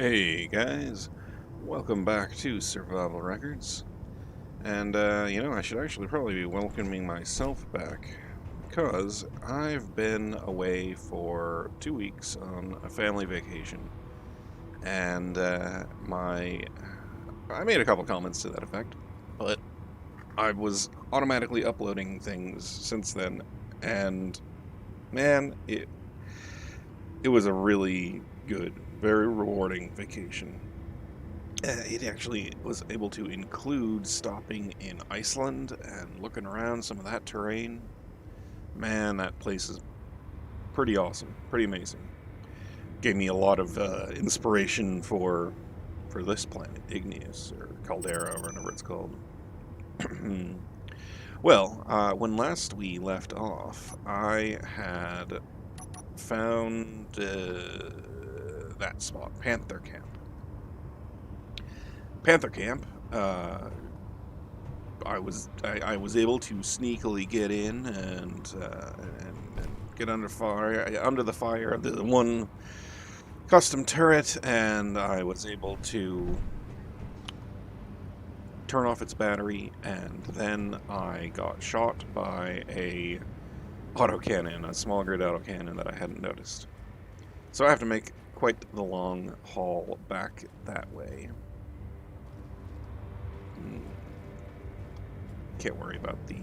Hey guys, welcome back to Survival Records. And, I should actually probably be welcoming myself back because I've been away for 2 weeks on a family vacation. And, I made a couple comments to that effect, but I was automatically uploading things since then, and man, it was a really good, very rewarding vacation. It actually was able to include stopping in Iceland and looking around some of that terrain. Man, that place is pretty awesome, pretty amazing. Gave me a lot of inspiration for this planet, Igneous or Caldera, or whatever it's called. Well, when last we left off, I had found that spot, Panther Camp. Panther Camp. I was able to sneakily get in and get under the fire of the one custom turret, and I was able to turn off its battery, and then I got shot by a autocannon, a small grid autocannon that I hadn't noticed. So I have to make quite the long haul back that way. Can't worry about the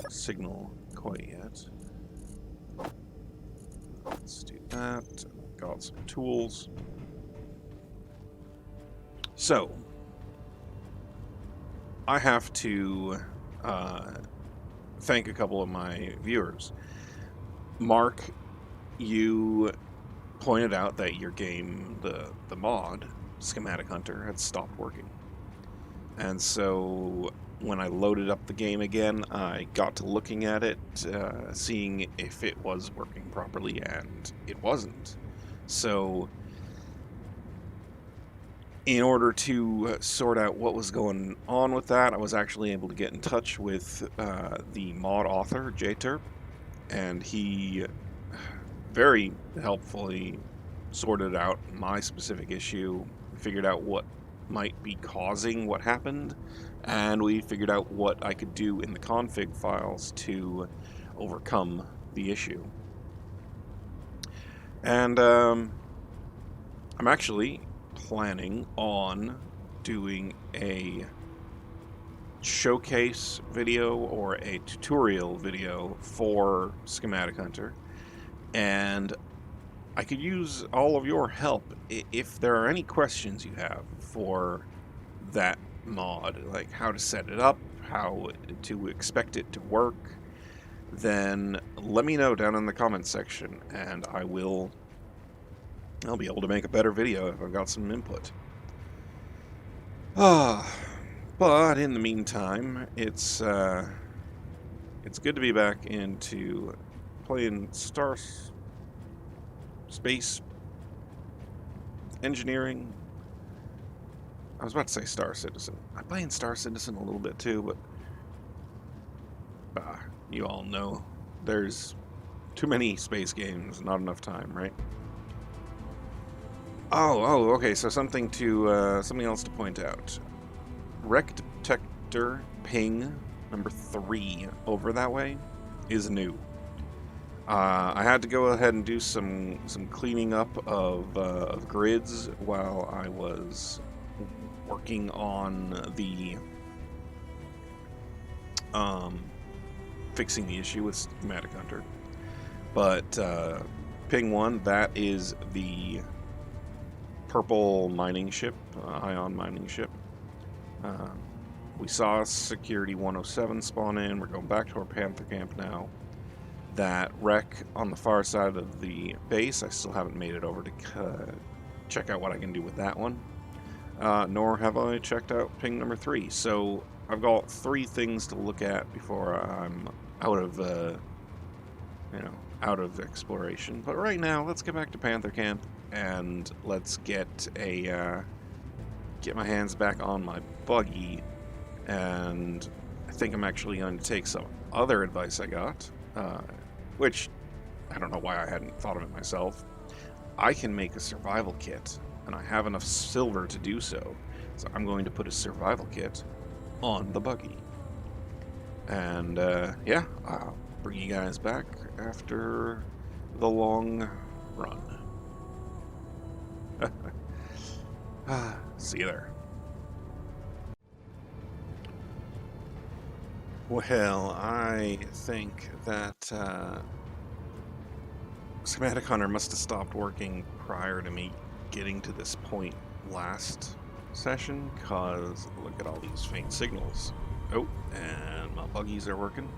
signal quite yet. Let's do that. Got some tools. So, I have to thank a couple of my viewers. Mark, you pointed out that your game, the mod, Schematic Hunter, had stopped working. And so when I loaded up the game again, I got to looking at it, seeing if it was working properly, and it wasn't. So in order to sort out what was going on with that, I was actually able to get in touch with the mod author, JTerp, and he very helpfully sorted out my specific issue, figured out what might be causing what happened, and we figured out what I could do in the config files to overcome the issue. And I'm actually planning on doing a showcase video or a tutorial video for Schematic Hunter, and I could use all of your help if there are any questions you have for that mod, like how to set it up, how to expect it to work. Then let me know down in the comments section, and I'll be able to make a better video if I've got some input. But in the meantime, it's good to be back into playing Space Engineering. I was about to say Star Citizen. I'm playing Star Citizen a little bit too, but you all know there's too many space games, not enough time, right? Oh, okay. So something else to point out. Wreck detector ping number 3 over that way is new. I had to go ahead and do some cleaning up of grids while I was working on the fixing the issue with Schematic Hunter. But ping 1, that is the purple mining ship, ion mining ship. We saw Security 107 spawn in. We're going back to our Panther Camp now. That wreck on the far side of the base, I still haven't made it over to check out what I can do with that one. Nor have I checked out ping number 3. So I've got 3 things to look at before I'm out of exploration. But right now, let's get back to Panther Camp and let's get my hands back on my buggy. And I think I'm actually going to take some other advice I got, which I don't know why I hadn't thought of it myself. I can make a survival kit, and I have enough silver to do so. So I'm going to put a survival kit on the buggy. And yeah, I'll bring you guys back after the long run. See you there. Well, I think that Schematic Hunter must have stopped working prior to me getting to this point last session, because look at all these faint signals. Oh, and my buggies are working.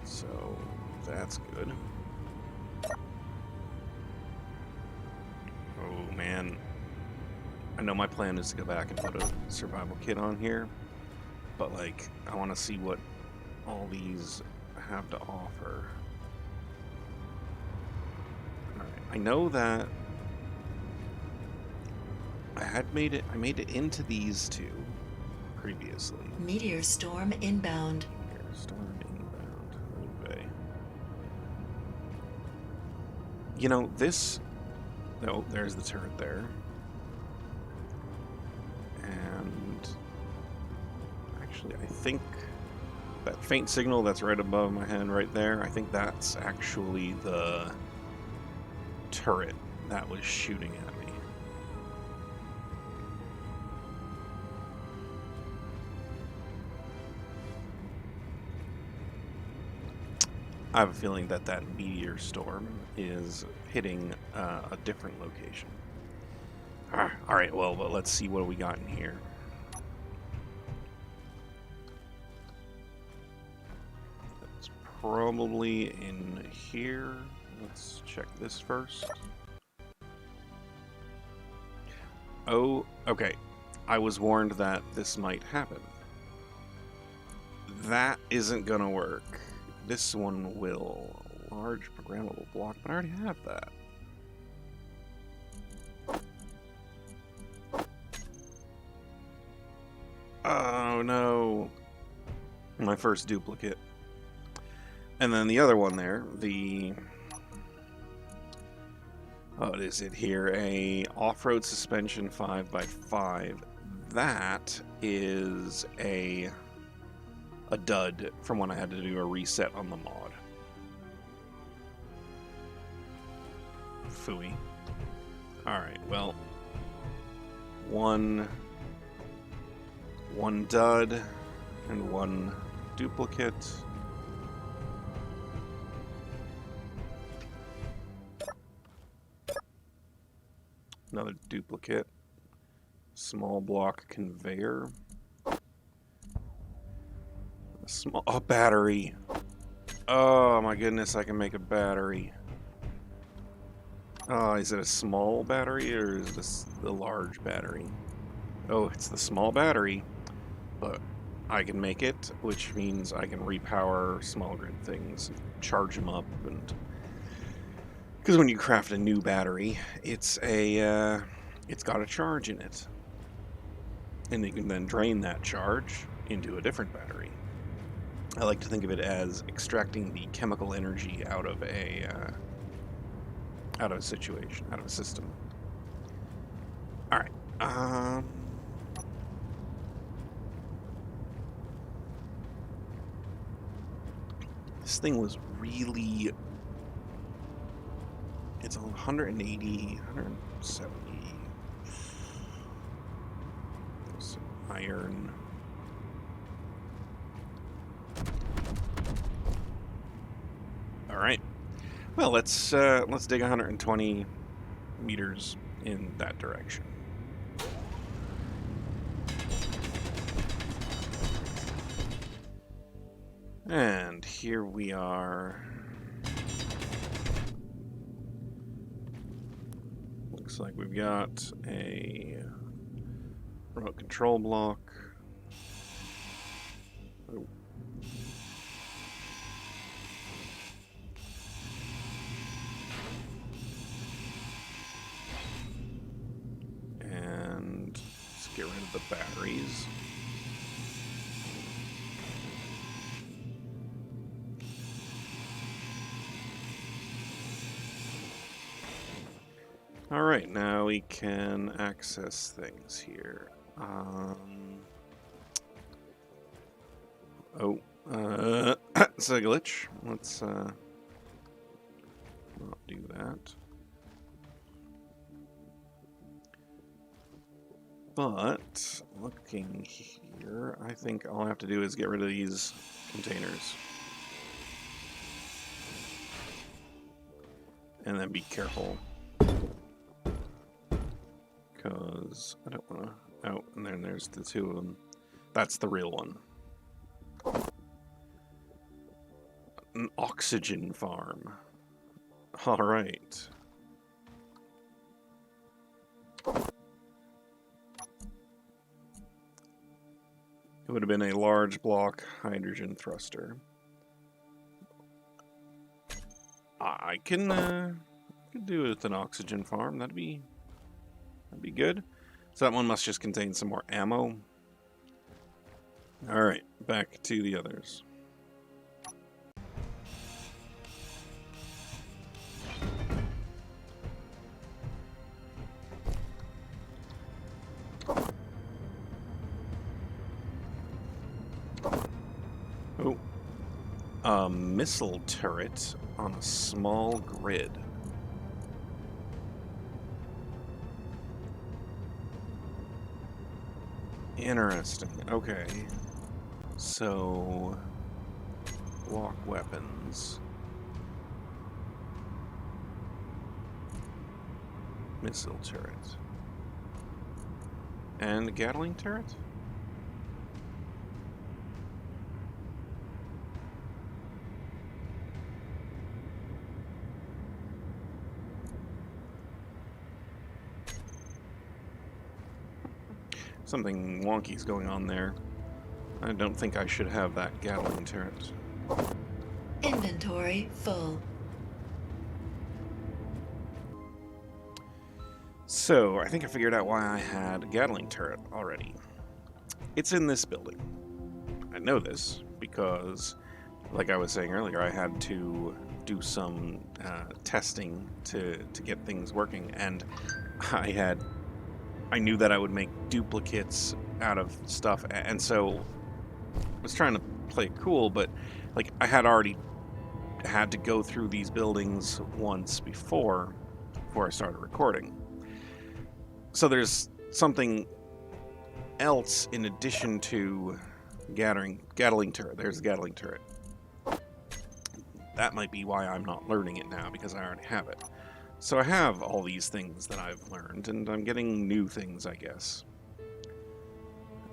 So that's good. Oh man. I know my plan is to go back and put a survival kit on here, but like, I want to see what all these have to offer. Alright, I know that I made it into these two previously. Meteor storm inbound. Meteor storm inbound. Okay. You know, this... No, there's the turret there. And... Actually, I think that faint signal that's right above my head right there, I think that's actually the turret that was shooting at me. I have a feeling that that meteor storm is hitting a different location. Alright, well, but let's see what we got in here. That's probably in here. Let's check this first. Oh, okay. I was warned that this might happen. That isn't gonna work. This one will. Large programmable block, but I already have that. Oh no. My first duplicate. And then the other one there, the... What is it here? A off-road suspension 5x5. That is a dud from when I had to do a reset on the mod. Phooey. Alright, well. One dud and one duplicate. Another duplicate. Small block conveyor. A battery. Oh my goodness, I can make a battery. Oh, is it a small battery or is this the large battery? Oh, it's the small battery, but I can make it, which means I can repower small grid things, charge them up, and because when you craft a new battery, it's got a charge in it, and you can then drain that charge into a different battery. I like to think of it as extracting the chemical energy out of a situation, out of a system. All right. This thing was really... It's 180, 170. Some iron. All right. Well, let's dig 120 meters in that direction. And here we are. Looks like we've got a remote control block. Oh. And let's get rid of the batteries. Alright, now we can access things here. It's a glitch. Let's not do that. But looking here, I think all I have to do is get rid of these containers. And then be careful. Because I don't want to... Oh, and then there's the two of them. That's the real one. An oxygen farm. Alright. It would have been a large block hydrogen thruster. I can do it with an oxygen farm. That'd be good. So that one must just contain some more ammo. Alright, back to the others. Oh. A missile turret on a small grid. Interesting. Okay. So, block weapons. Missile turret. And Gatling turret? Something wonky's going on there. I don't think I should have that Gatling turret. Inventory full. So, I think I figured out why I had a Gatling turret already. It's in this building. I know this because, like I was saying earlier, I had to do some testing to get things working, and I knew that I would make duplicates out of stuff, and so I was trying to play it cool, but like I had already had to go through these buildings once before I started recording. So there's something else in addition to Gatling turret. There's the Gatling turret. That might be why I'm not learning it now, because I already have it. So I have all these things that I've learned, and I'm getting new things, I guess.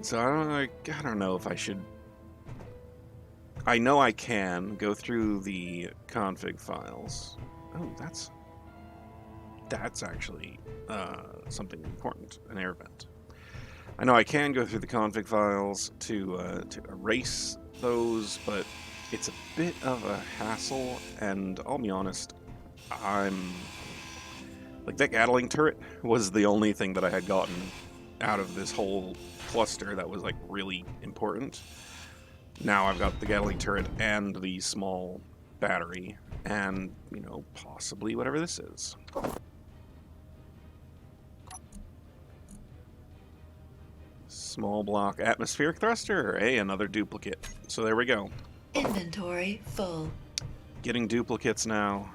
So I don't know if I should... I know I can go through the config files. Oh, that's actually something important, an air vent. I know I can go through the config files to erase those, but it's a bit of a hassle, and I'll be honest, like, that Gatling turret was the only thing that I had gotten out of this whole cluster that was, like, really important. Now I've got the Gatling turret and the small battery, and, you know, possibly whatever this is. Small block atmospheric thruster. Hey, another duplicate. So there we go. Inventory full. Getting duplicates now.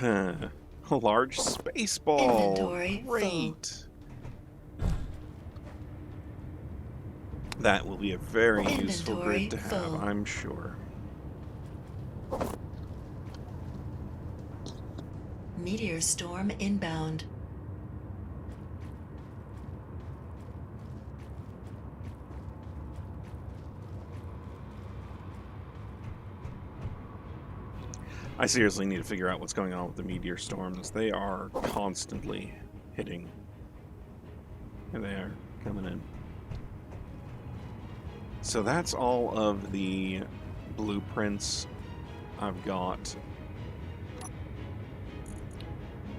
A large space ball. Inventory Great. That will be a very useful grid to have, full. I'm sure. Meteor storm inbound. I seriously need to figure out what's going on with the meteor storms. They are constantly hitting. Here they are, coming in. So that's all of the blueprints. I've got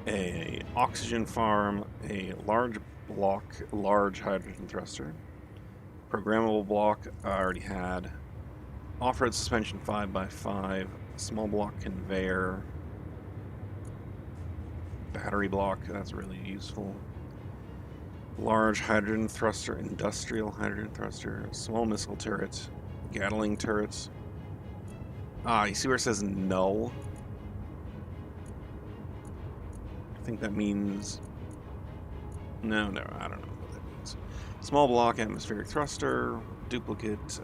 a oxygen farm, a large block, large hydrogen thruster, programmable block I already had, Off-road suspension 5x5, small block conveyor, battery block, that's really useful. Large hydrogen thruster, industrial hydrogen thruster, small missile turret, Gatling turrets. Ah, you see where it says null? I think that means... No, I don't know what that means. Small block atmospheric thruster, duplicate,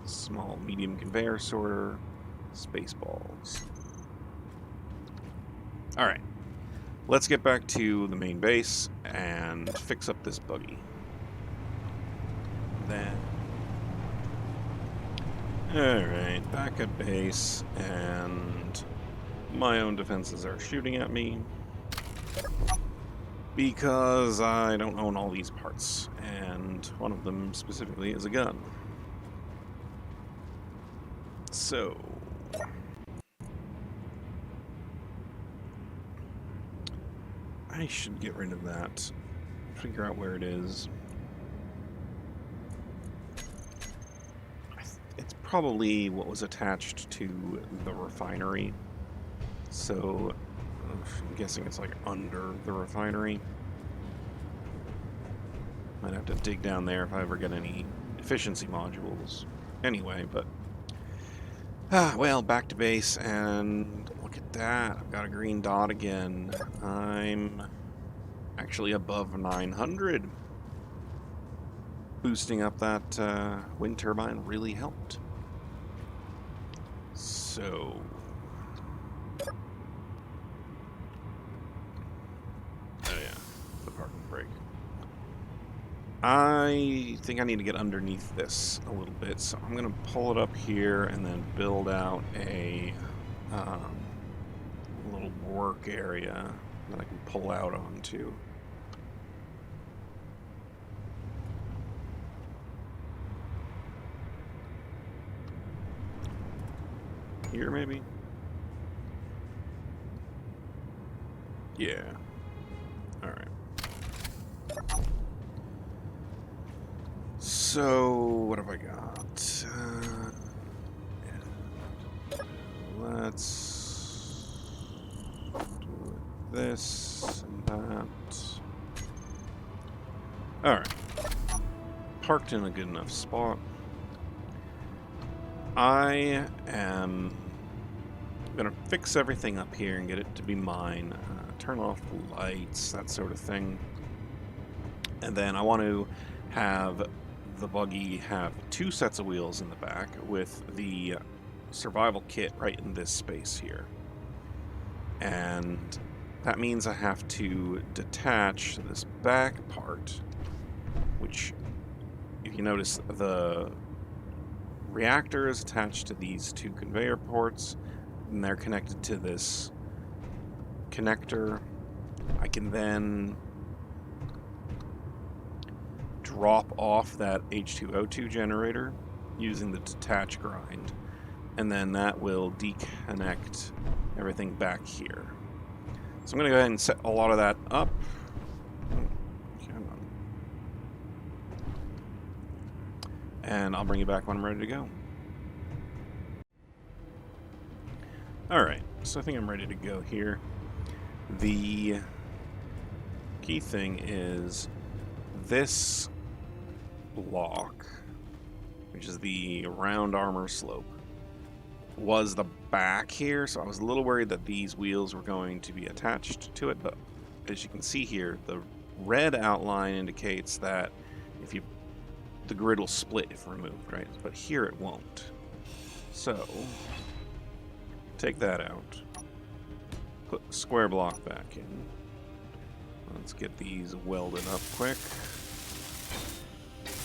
small medium conveyor sorter, spaceballs. Alright. Let's get back to the main base and fix up this buggy. Then... Alright, back at base, and my own defenses are shooting at me because I don't own all these parts, and one of them specifically is a gun. So... I should get rid of that. Figure out where it is. It's probably what was attached to the refinery. So, I'm guessing it's like under the refinery. Might have to dig down there if I ever get any efficiency modules. Anyway, but... well, back to base, and look at that. I've got a green dot again. I'm actually above 900. Boosting up that wind turbine really helped. So... Oh yeah, the parking brake. I think I need to get underneath this a little bit, so I'm going to pull it up here and then build out a little work area that I can pull out onto. Here, maybe? Yeah. Alright. So, what have I got? Let's do this and that. Alright. Parked in a good enough spot. I am going to fix everything up here and get it to be mine. Turn off the lights, that sort of thing. And then I want to have the buggy have 2 sets of wheels in the back with the survival kit right in this space here. And that means I have to detach this back part, which, if you notice, the reactor is attached to these 2 conveyor ports, and they're connected to this connector. I can then drop off that H2O2 generator using the detach grind, and then that will deconnect everything back here. So I'm going to go ahead and set a lot of that up. Come on. And I'll bring you back when I'm ready to go. Alright, so I think I'm ready to go here. The key thing is this block, which is the round armor slope, was the back here, so I was a little worried that these wheels were going to be attached to it, but as you can see here, the red outline indicates that the grid will split if removed, right? But here it won't. So, take that out. Put the square block back in. Let's get these welded up quick.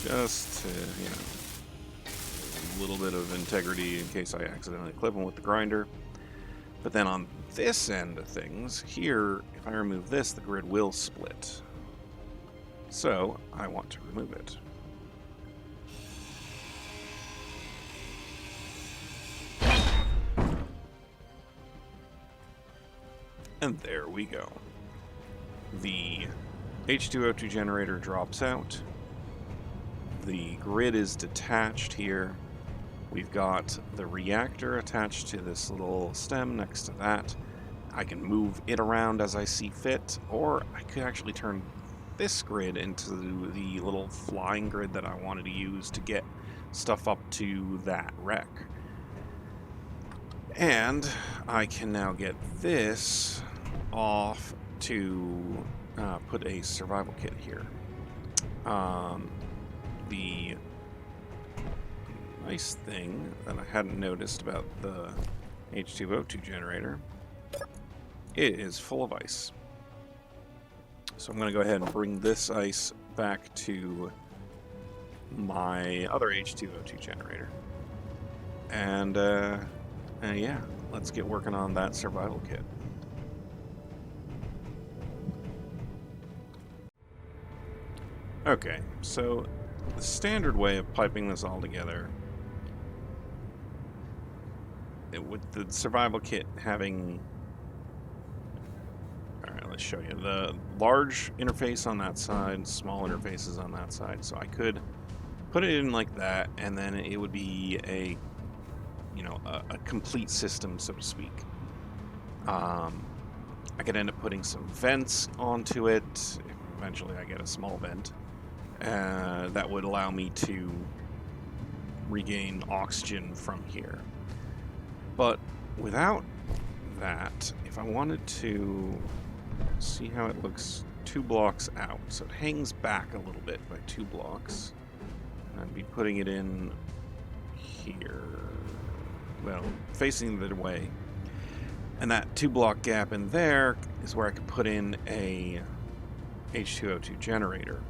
Just to, you know, a little bit of integrity in case I accidentally clip them with the grinder. But then on this end of things, here, if I remove this, the grid will split. So, I want to remove it. And there we go. The H2O2 generator drops out. The grid is detached here. We've got the reactor attached to this little stem next to that. I can move it around as I see fit, or I could actually turn this grid into the little flying grid that I wanted to use to get stuff up to that wreck. And I can now get this off to put a survival kit here. The nice thing that I hadn't noticed about the H2O2 generator, it is full of ice. So I'm going to go ahead and bring this ice back to my other H2O2 generator. And yeah, let's get working on that survival kit. Okay, so the standard way of piping this all together, with the survival kit having, alright, let's show you, the large interface on that side, small interfaces on that side, so I could put it in like that, and then it would be a, you know, a complete system, so to speak. I could end up putting some vents onto it, if eventually I get a small vent. That would allow me to regain oxygen from here. But without that, if I wanted to see how it looks 2 blocks out, so it hangs back a little bit by 2 blocks, I'd be putting it in here, well, facing the way. And that 2 block gap in there is where I could put in a H2O2 generator.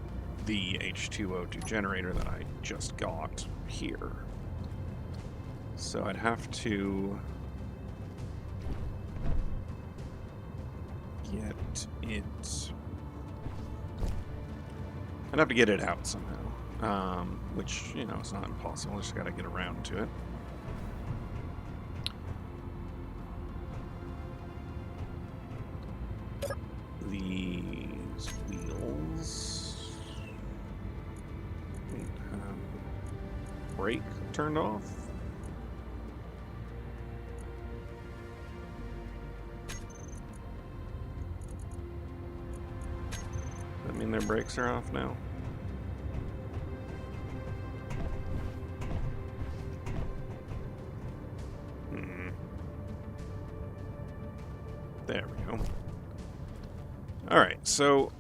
The H2O2 generator that I just got here. So I'd have to get it... I'd have to get it out somehow, which, you know, it's not impossible. I just gotta get around to it. These wheels... brake turned off. Does that mean their brakes are off now? There we go. Alright, so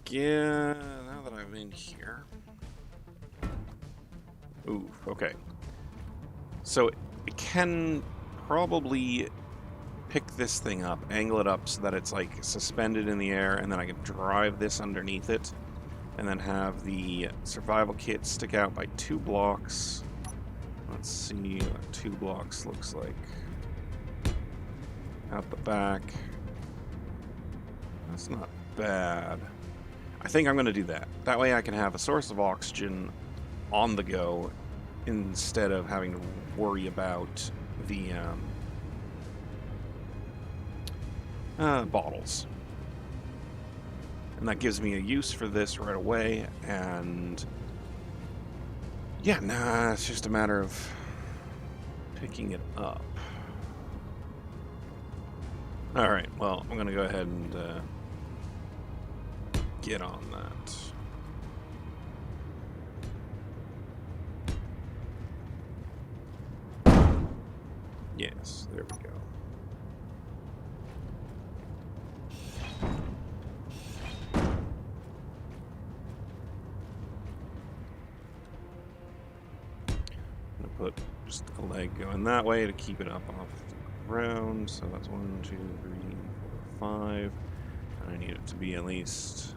yeah, now that I'm in here. Ooh, okay. So it can probably pick this thing up, angle it up so that it's like suspended in the air, and then I can drive this underneath it, and then have the survival kit stick out by 2 blocks. Let's see what 2 blocks looks like. Out the back. That's not bad. I think I'm going to do that. That way I can have a source of oxygen on the go instead of having to worry about the bottles. And that gives me a use for this right away, and yeah, nah, it's just a matter of picking it up. Alright, well, I'm gonna go ahead and get on that. Yes, there we go. I'm gonna put just a leg going that way to keep it up off the ground. So that's 1, 2, 3, 4, 5. And I need it to be at least,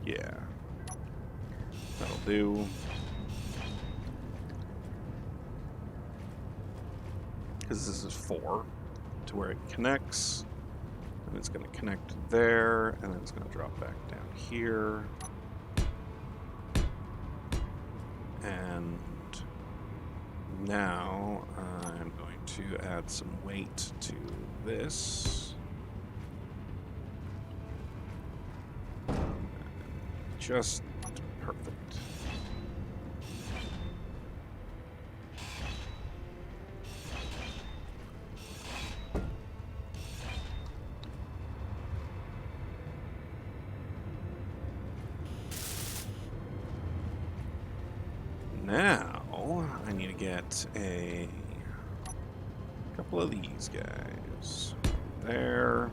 yeah, that'll do. Because this is 4 to where it connects, and it's going to connect there, and then it's going to drop back down here. And now I'm going to add some weight to this. Just perfect. now I need to get a couple of these guys. There.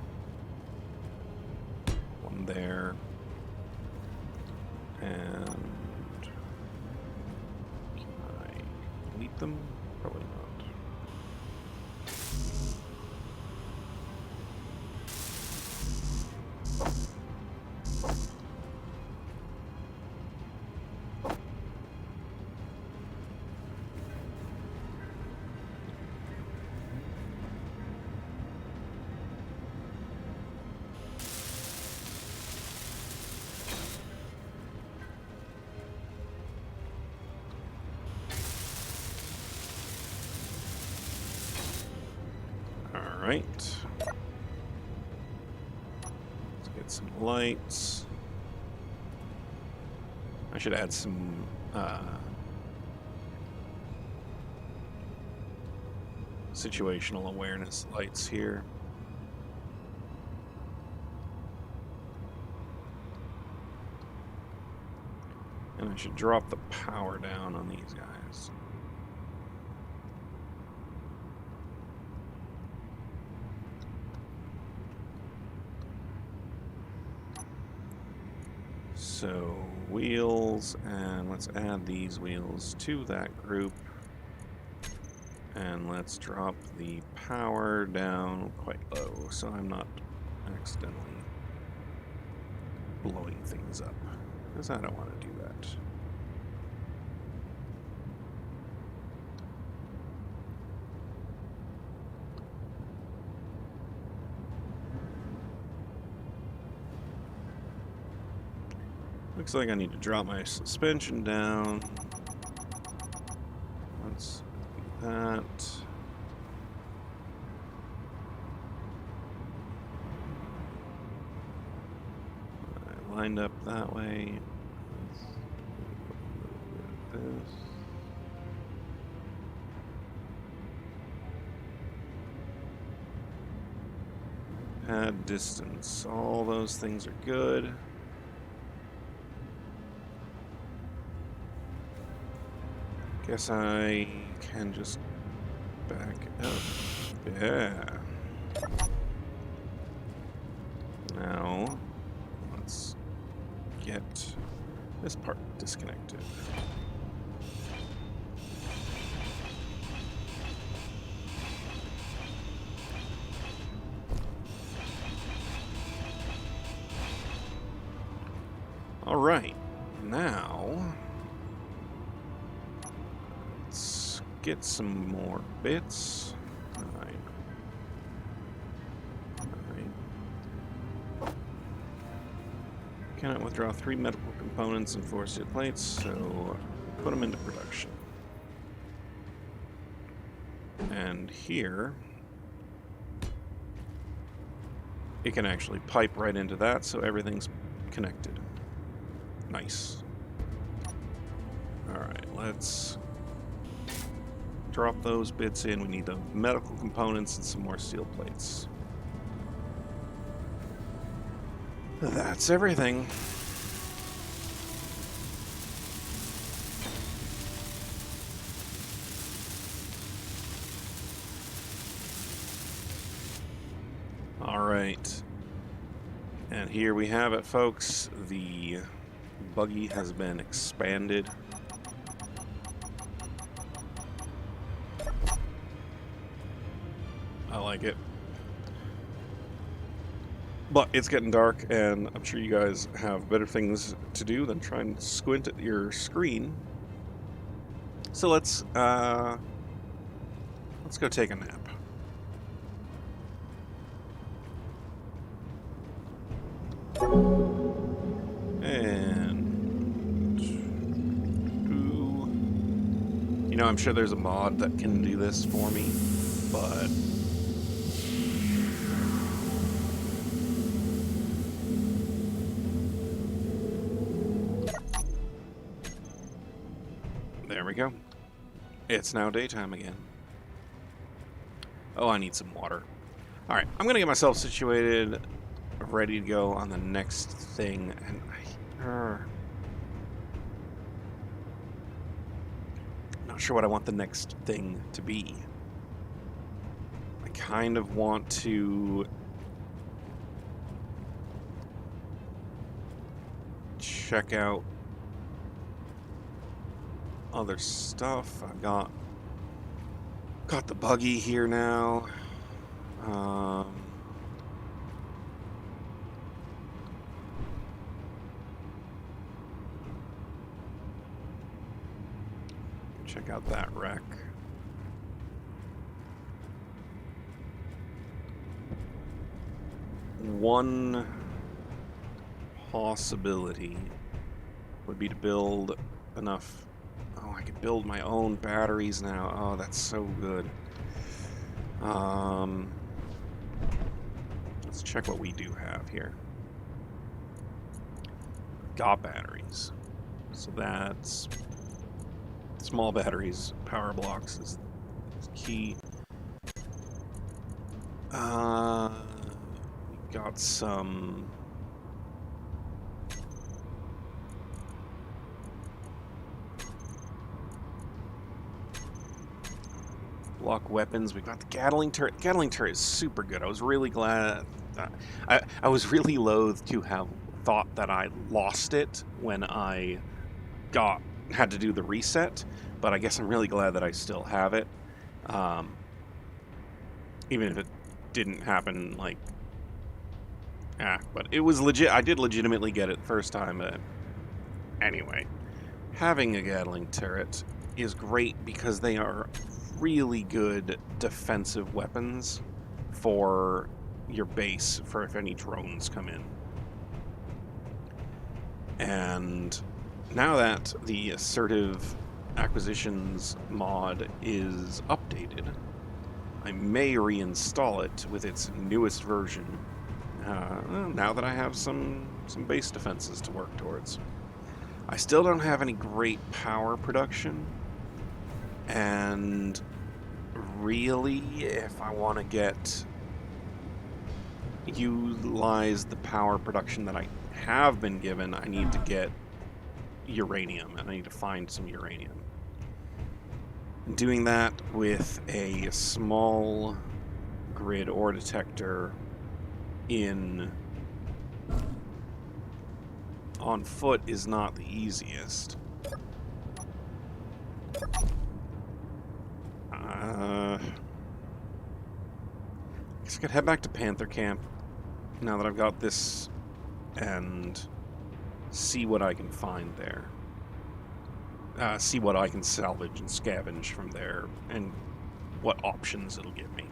One there. And can I delete them? Probably not. Alright. Let's get some lights. I should add some situational awareness lights here. And I should drop the power down on these guys. So, wheels, and let's add these wheels to that group. And let's drop the power down quite low so I'm not accidentally blowing things up, because I don't want to do that. Looks like I need to drop my suspension down. Let's do that. I lined up that way. Let's do this. Pad distance. All those things are good. Guess I can just back up. Yeah. Now, let's get this part disconnected. All right, now let's get some more bits. All right. Cannot withdraw 3 medical components and 4 steel plates, so put them into production. And here, it can actually pipe right into that, so everything's connected. Nice. Alright, let's drop those bits in. We need the medical components and some more steel plates. That's everything. Alright. And here we have it, folks. The buggy has been expanded. I like it. But it's getting dark, and I'm sure you guys have better things to do than try and squint at your screen. So let's go take a nap. And you know, I'm sure there's a mod that can do this for me, but there we go. It's now daytime again. Oh, I need some water. Alright, I'm gonna get myself situated, ready to go on the next thing, and Not sure what I want the next thing to be. I kind of want to check out other stuff. I've got the buggy here now. Check out that wreck. One possibility would be to build enough. Oh, I could build my own batteries now. Oh, that's so good. Let's check what we do have here. Got batteries. So that's small batteries, power blocks is key. We got some block weapons. We got the Gatling turret. Gatling turret is super good. I was really glad. I was really loath to have thought that I lost it when I had to do the reset, but I guess I'm really glad that I still have it. Even if it didn't happen, like, but it was legit. I did legitimately get it the first time. Anyway, having a Gatling turret is great because they are really good defensive weapons for your base, for if any drones come in. And now that the Assertive Acquisitions mod is updated, I may reinstall it with its newest version, now that I have some base defenses to work towards. I still don't have any great power production, and really, if I want to utilize the power production that I have been given, I need to get uranium, and I need to find some uranium. Doing that with a small grid ore detector on foot is not the easiest. I guess I could head back to Panther Camp now that I've got this and see what I can find there. See what I can salvage and scavenge from there and what options it'll give me.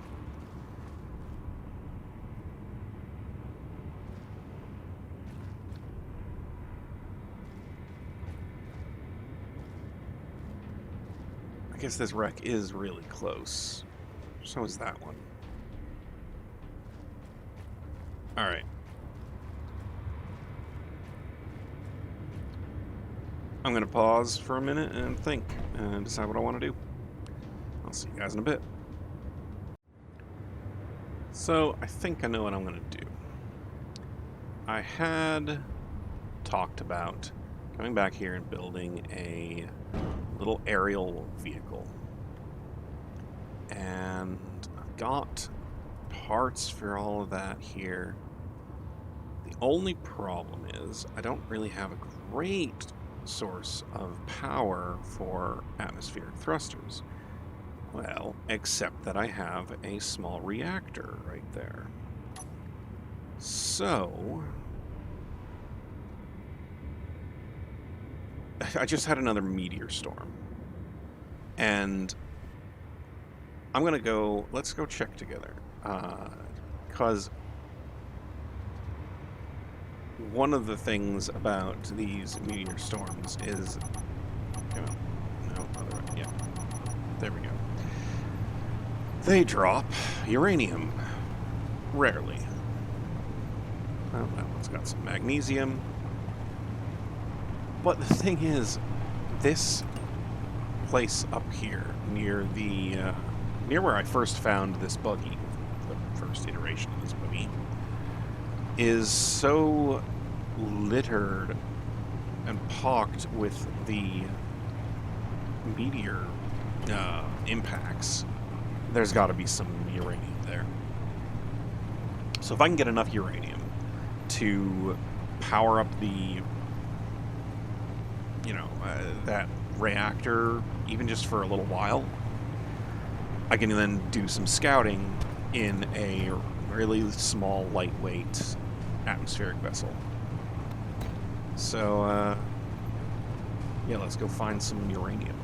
I guess this wreck is really close. So is that one. Alright. I'm going to pause for a minute and think and decide what I want to do. I'll see you guys in a bit. So, I think I know what I'm going to do. I had talked about coming back here and building a little aerial vehicle. And I've got parts for all of that here. The only problem is I don't really have a great source of power for atmospheric thrusters. Well, except that I have a small reactor right there. So I just had another meteor storm. And I'm gonna go, let's go check together. Because one of the things about these meteor storms is, yeah, there we go. They drop uranium, rarely. Well, that one's got some magnesium. But the thing is, this place up here, near where I first found this buggy, the first iteration of this buggy, is so littered and pocked with the meteor impacts, there's got to be some uranium there. So if I can get enough uranium to power up the, that reactor, even just for a little while, I can then do some scouting in a really small, lightweight atmospheric vessel. So, yeah, let's go find some uranium.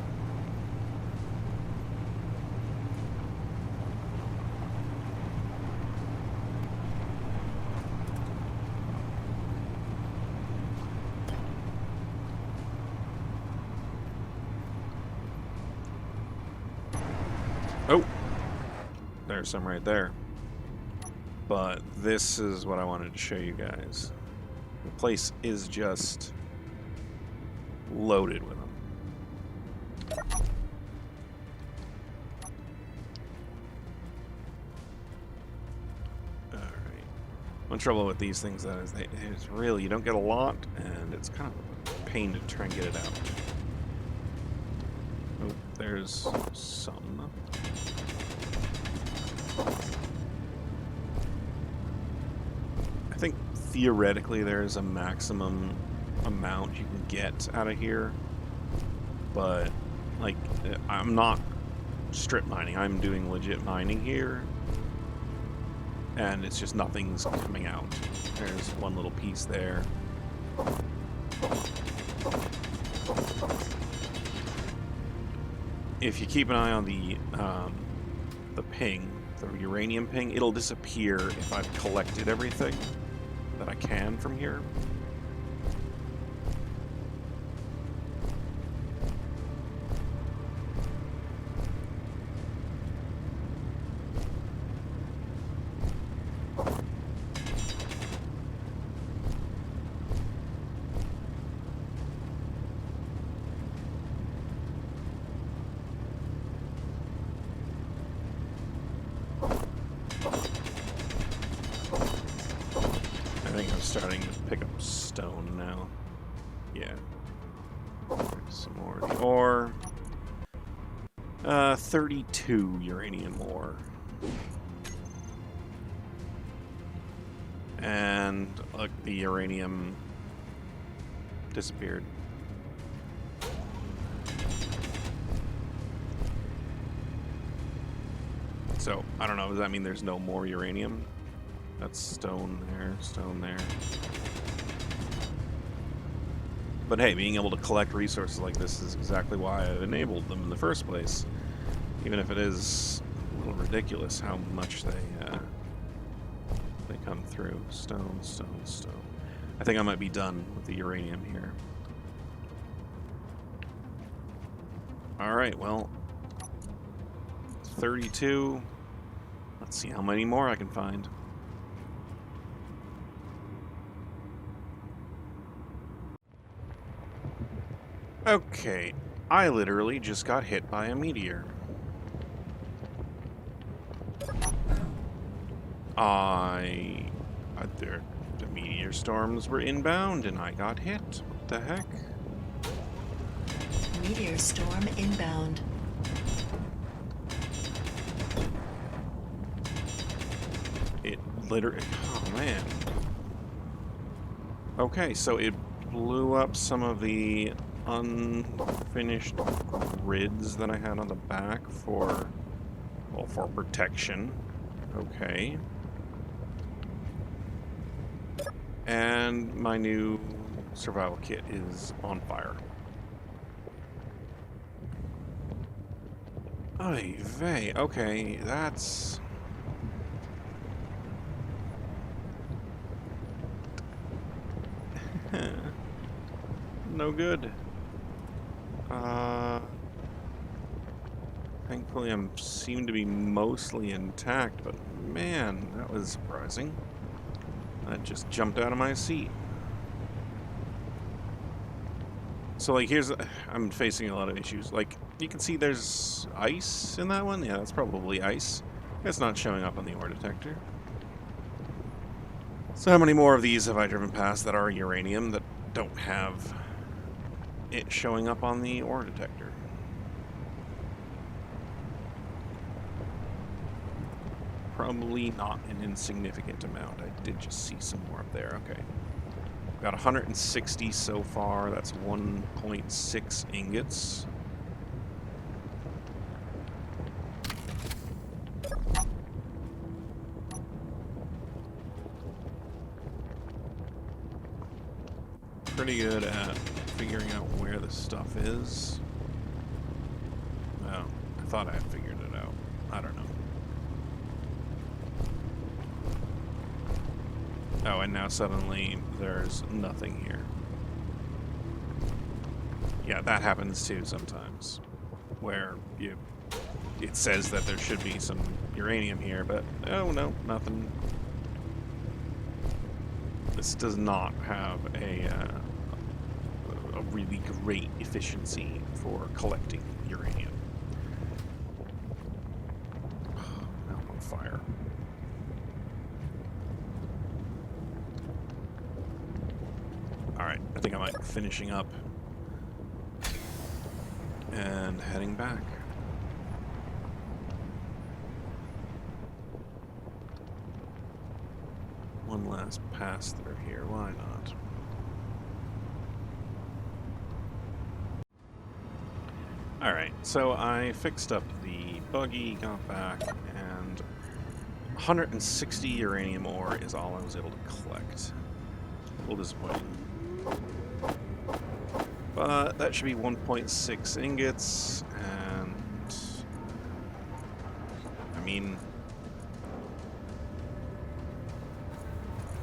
Oh, there's some right there. But this is what I wanted to show you guys. The place is just loaded with them. Alright. One trouble with these things, though, is it's really, you don't get a lot, and it's kind of a pain to try and get it out. Oh, there's some. I think theoretically there's a maximum amount you can get out of here, but like I'm not strip mining, I'm doing legit mining here, and it's just nothing's coming out. There's one little piece there. If you keep an eye on the ping, the uranium ping, it'll disappear if I've collected everything that I can from here. Starting to pick up stone now. Yeah. There's some more of the ore. 32 uranium ore. And look, the uranium disappeared. So, I don't know, does that mean there's no more uranium? That's stone there, stone there. But hey, being able to collect resources like this is exactly why I enabled them in the first place. Even if it is a little ridiculous how much they come through. Stone, stone, stone. I think I might be done with the uranium here. Alright, well, 32. Let's see how many more I can find. Okay, I literally just got hit by a meteor. The meteor storms were inbound and I got hit. What the heck? Meteor storm inbound. It literally... Oh, man. Okay, so it blew up some of the unfinished grids that I had on the back for, well, for protection. Okay. And my new survival kit is on fire. Oy vey. Okay, that's... no good. Thankfully I seem to be mostly intact, but man, that was surprising. That just jumped out of my seat. So like I'm facing a lot of issues. Like you can see there's ice in that one. Yeah, that's probably ice. It's not showing up on the ore detector. So how many more of these have I driven past that are uranium that don't have it showing up on the ore detector? probably not an insignificant amount. I did just see some more up there. Okay. Got 160 so far. That's 1.6 ingots. Pretty good at figuring out where the stuff is. Well, I thought I had figured it out. I don't know. Oh, and now suddenly there's nothing here. Yeah, that happens too sometimes. Where it says that there should be some uranium here, but oh no, nothing. This does not have a really great efficiency for collecting uranium. Now I'm on fire. Alright, I think I might be finishing up and heading back. One last pass through here, why not? Alright, so I fixed up the buggy, got back, and 160 uranium ore is all I was able to collect. A little disappointing. But that should be 1.6 ingots, and I mean,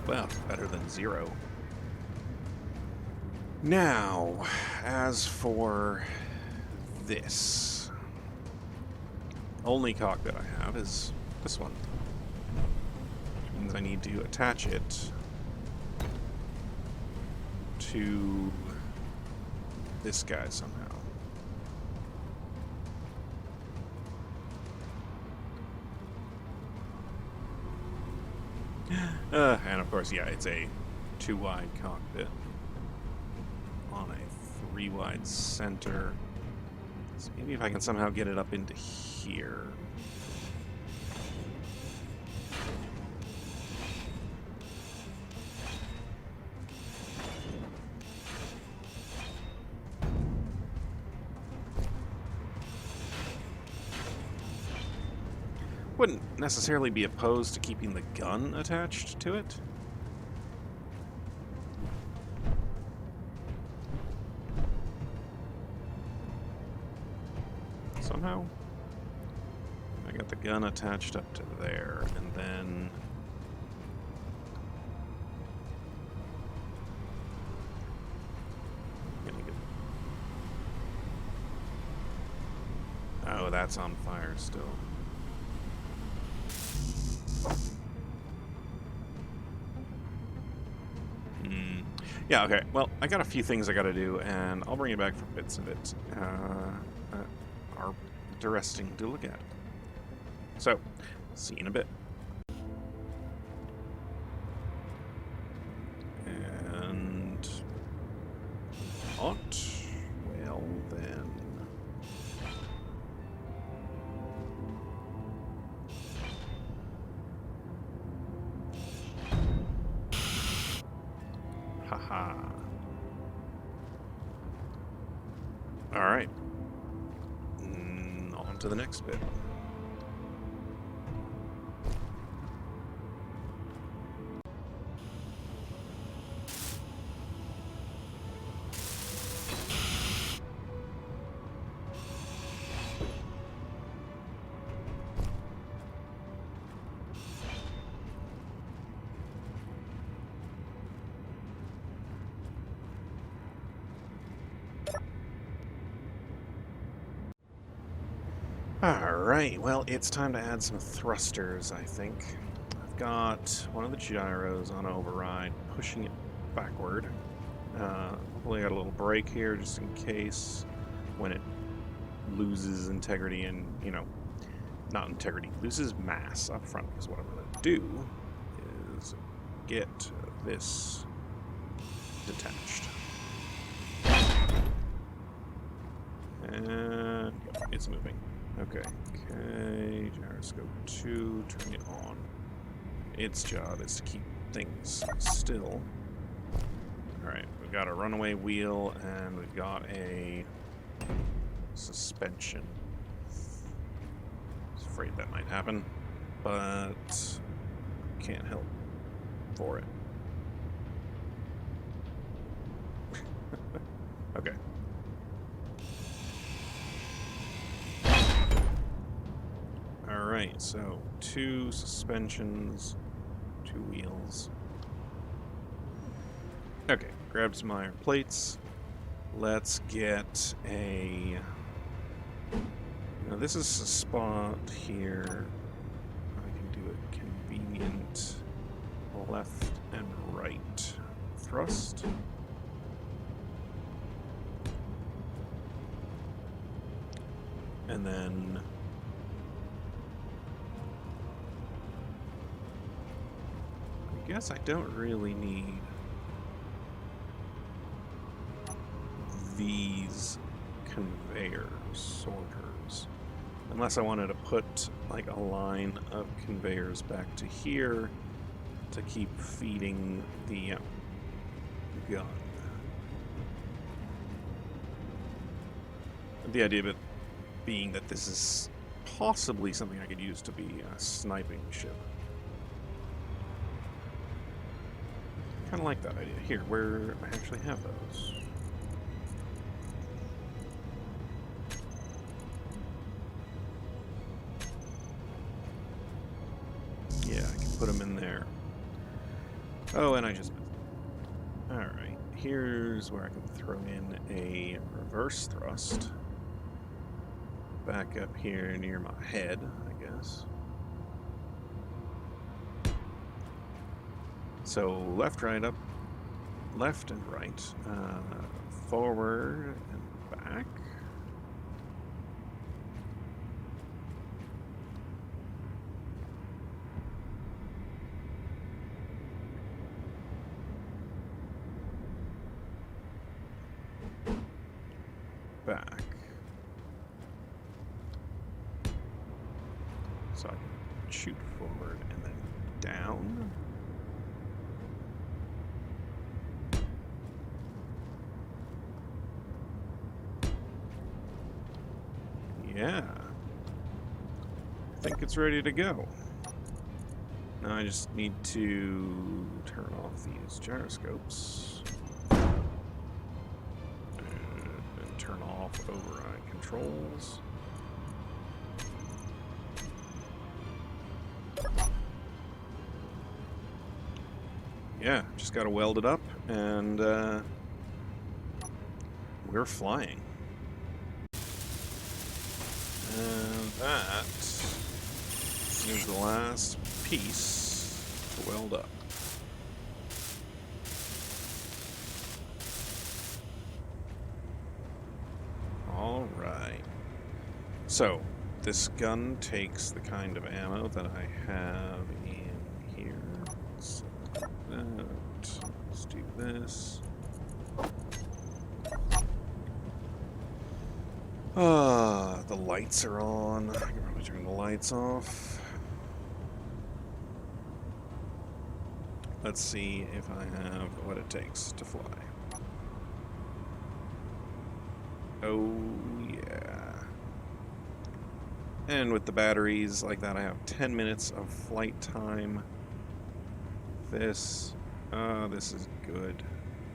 well, better than zero. Now, as for this, only cockpit I have is this one. Which means I need to attach it to this guy somehow. And of course, yeah, it's a 2-wide cockpit on a 3-wide center. So maybe if I can somehow get it up into here. Wouldn't necessarily be opposed to keeping the gun attached to it. Somehow. I got the gun attached up to there, and then oh, that's on fire still. Yeah, okay. Well, I got a few things I gotta do, and I'll bring you back for bits of it. Are interesting to look at. So, see you in a bit. And not well then. Haha. All right. On to the next bit. Alright, well, it's time to add some thrusters, I think. I've got one of the gyros on override, pushing it backward. Hopefully I got a little brake here, just in case when it loses integrity and, you know, not integrity, loses mass up front, because what I'm going to do is get this detached. And it's moving. Okay. Okay. Gyroscope 2, turn it on. Its job is to keep things still. Alright, we've got a runaway wheel and we've got a suspension. I was afraid that might happen, but can't help for it. Okay. Alright, so 2 suspensions, 2 wheels. Okay, grab some iron plates. Let's get a... Now this is a spot here. I can do a convenient left and right thrust. And then... I guess I don't really need these conveyors, sorters. Unless I wanted to put like a line of conveyors back to here to keep feeding the gun. The idea of it being that this is possibly something I could use to be a sniping ship. Kind of like that idea. Here, where I actually have those. Yeah, I can put them in there. Oh, and I just... Alright, here's where I can throw in a reverse thrust. Back up here near my head, I guess. So left, right, up, left and right, forward and back. Back. So I can shoot forward and then down. Yeah. I think it's ready to go. Now I just need to turn off these gyroscopes. And turn off override controls. Yeah, just gotta weld it up and we're flying. And that is the last piece to weld up. Alright. So, this gun takes the kind of ammo that I have in here. Let's do this. The lights are on. I can probably turn the lights off. Let's see if I have what it takes to fly. Oh, yeah. And with the batteries like that, I have 10 minutes of flight time. This is good.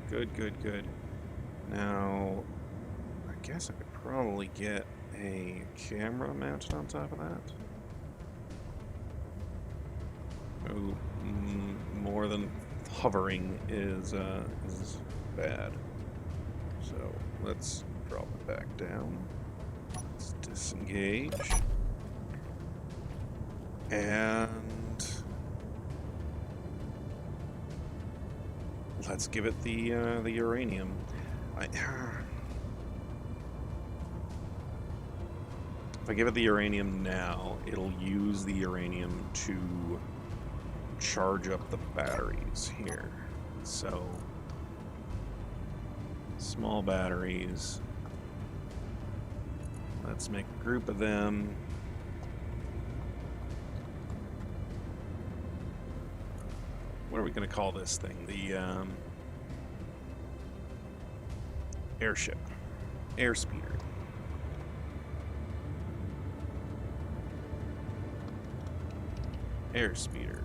Good. Now, I guess I could probably get a camera mounted on top of that. Oh, more than hovering is bad. So let's drop it back down. Let's disengage. And let's give it the uranium. If I give it the uranium now, it'll use the uranium to charge up the batteries here. So, small batteries. Let's make a group of them. What are we going to call this thing? The airship. Airspeeder. Airspeeder.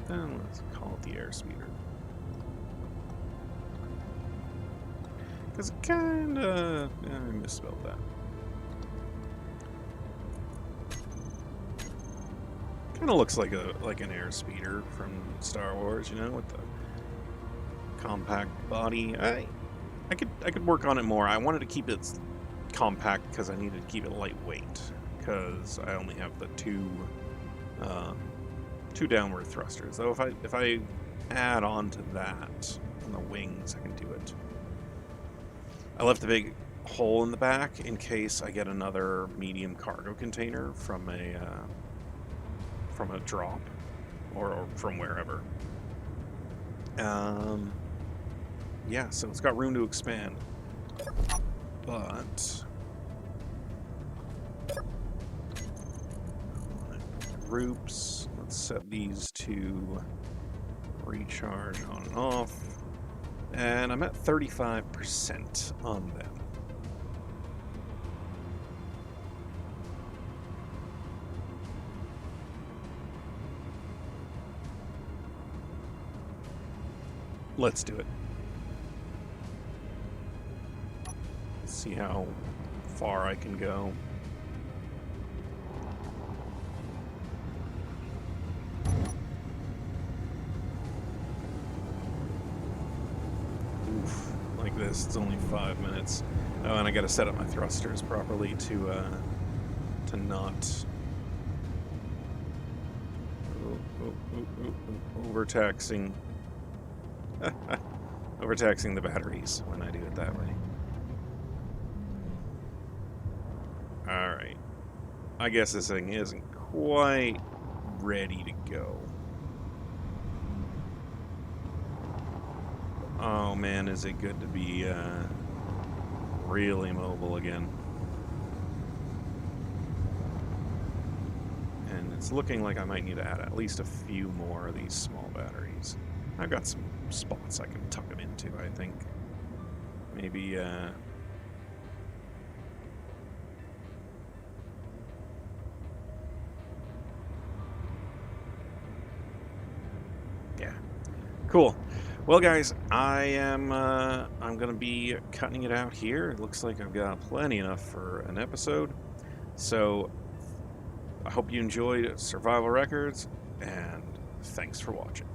And let's call it the airspeeder. Because it kinda... I misspelled that. Kinda looks like an airspeeder from Star Wars, you know, with the compact body. I could work on it more. I wanted to keep it compact because I needed to keep it lightweight, because I only have the two downward thrusters. Though if I add on to that on the wings, I can do it. I left a big hole in the back in case I get another medium cargo container from a drop or from wherever. Yeah, so it's got room to expand, but groups. Let's set these to recharge on and off, and I'm at 35% on them. Let's do it. See how far I can go. Oof, like this, it's only 5 minutes. Oh, and I gotta set up my thrusters properly to not overtaxing overtaxing the batteries when I do it that way. Alright. I guess this thing isn't quite ready to go. Oh man, is it good to be really mobile again. And it's looking like I might need to add at least a few more of these small batteries. I've got some spots I can tuck them into, I think. Maybe, yeah. Cool. Well, guys, I'm gonna be cutting it out here. It looks like I've got plenty enough for an episode. So, I hope you enjoyed Survival Records, and thanks for watching.